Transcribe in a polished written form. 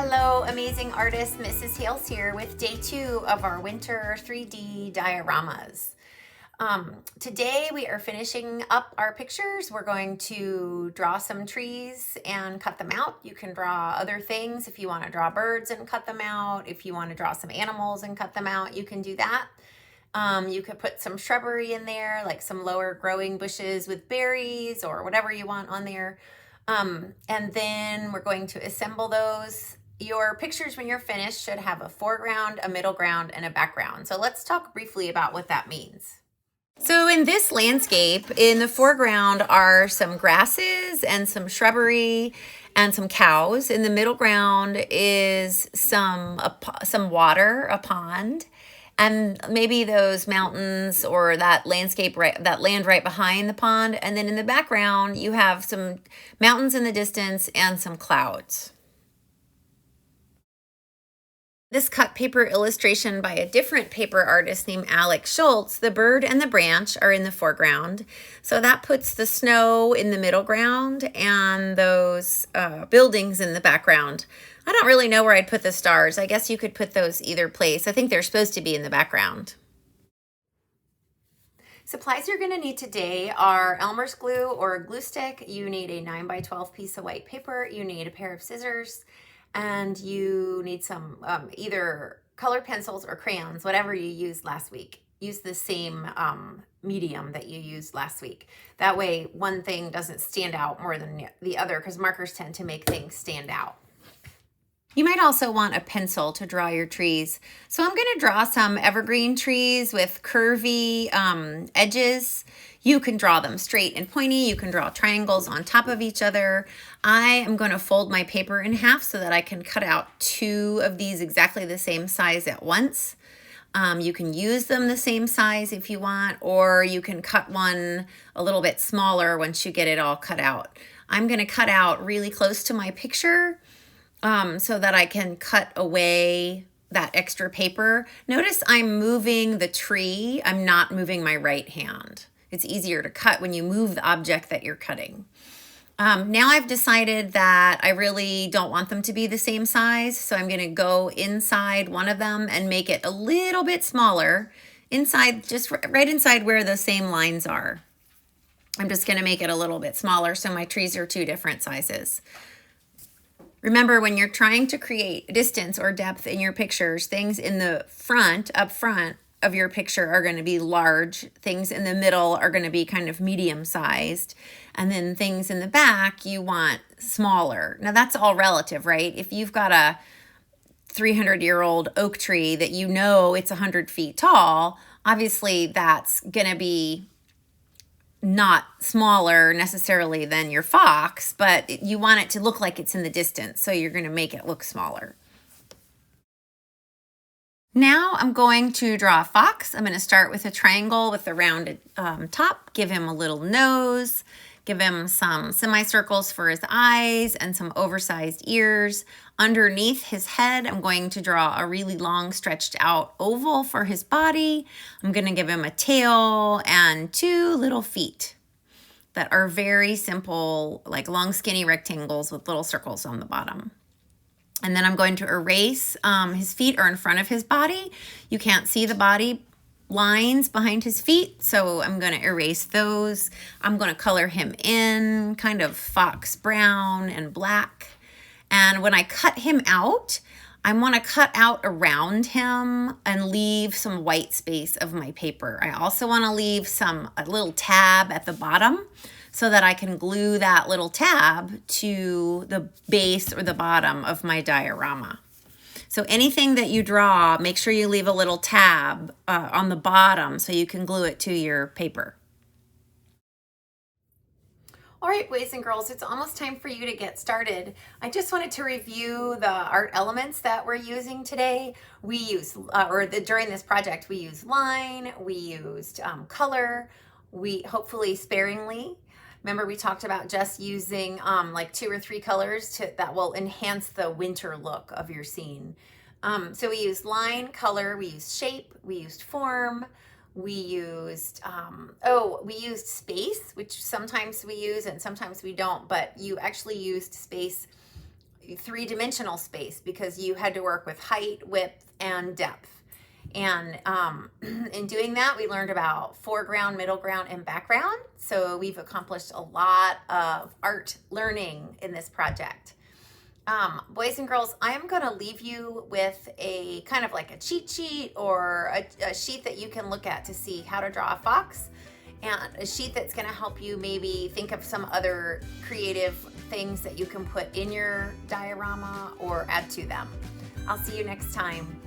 Hello, amazing artist Mrs. Hales here with day 2 of our winter 3D dioramas. Today we are finishing up our pictures. We're going to draw some trees and cut them out. You can draw other things if you want to draw birds and cut them out. If you want to draw some animals and cut them out, you can do that. You could put some shrubbery in there, like some lower growing bushes with berries or whatever you want on there. And then we're going to assemble those. Your pictures when you're finished should have a foreground, a middle ground, and a background. So let's talk briefly about what that means. So in this landscape, in the foreground are some grasses and some shrubbery and some cows. In the middle ground is some water, a pond, and maybe those mountains or that landscape, that land right behind the pond. And then in the background, you have some mountains in the distance and some clouds. This cut paper illustration by a different paper artist named Alex Schultz, the bird and the branch are in the foreground. So that puts the snow in the middle ground and those buildings in the background. I don't really know where I'd put the stars. I guess you could put those either place. I think they're supposed to be in the background. Supplies you're going to need today are Elmer's glue or a glue stick. You need a 9x12 piece of white paper. You need a pair of scissors. And you need some either colored pencils or crayons, whatever you used last week. Use the same medium that you used last week. That way one thing doesn't stand out more than the other, because markers tend to make things stand out. You might also want a pencil to draw your trees. So I'm going to draw some evergreen trees with curvy edges. You can draw them straight and pointy. You can draw triangles on top of each other. I am going to fold my paper in half so that I can cut out 2 of these exactly the same size at once. You can use them the same size if you want, or you can cut one a little bit smaller once you get it all cut out. I'm going to cut out really close to my picture so that I can cut away that extra paper. Notice I'm moving the tree. I'm not moving my right hand. It's easier to cut when you move the object that you're cutting. Now I've decided that I really don't want them to be the same size, so I'm going to go inside one of them and make it a little bit smaller, inside, just right inside where the same lines are. I'm just going to make it a little bit smaller so my trees are 2 different sizes. Remember, when you're trying to create distance or depth in your pictures, things in the front, up front of your picture are going to be large. Things in the middle are going to be kind of medium sized. And then things in the back you want smaller. Now that's all relative, right? If you've got a 300-year-old oak tree that you know it's 100 feet tall, obviously that's going to be not smaller necessarily than your fox, but you want it to look like it's in the distance, so you're going to make it look smaller. Now I'm going to draw a fox. I'm going to start with a triangle with a rounded top, give him a little nose, give him some semicircles for his eyes and some oversized ears. Underneath his head, I'm going to draw a really long stretched out oval for his body. I'm going to give him a tail and 2 little feet that are very simple, like long skinny rectangles with little circles on the bottom. And then I'm going to erase, his feet are in front of his body. You can't see the body lines behind his feet, so I'm going to erase those. I'm going to color him in kind of fox brown and black. And when I cut him out, I want to cut out around him and leave some white space of my paper. I also want to leave a little tab at the bottom so that I can glue that little tab to the base or the bottom of my diorama. So anything that you draw, make sure you leave a little tab on the bottom so you can glue it to your paper. All right, boys and girls, it's almost time for you to get started. I just wanted to review the art elements that we're using today. We use, during this project, we used line, we used color, we hopefully sparingly. Remember, we talked about just using like 2 or 3 colors that will enhance the winter look of your scene. So we used line, color, we used shape, we used form, we used, we used space, which sometimes we use and sometimes we don't, but you actually used space three-dimensional space because you had to work with height, width, and depth. And in doing that, we learned about foreground, middle ground, and background. So we've accomplished a lot of art learning in this project. Boys and girls, I am going to leave you with a kind of like a cheat sheet or a sheet that you can look at to see how to draw a fox, and a sheet that's going to help you maybe think of some other creative things that you can put in your diorama or add to them. I'll see you next time.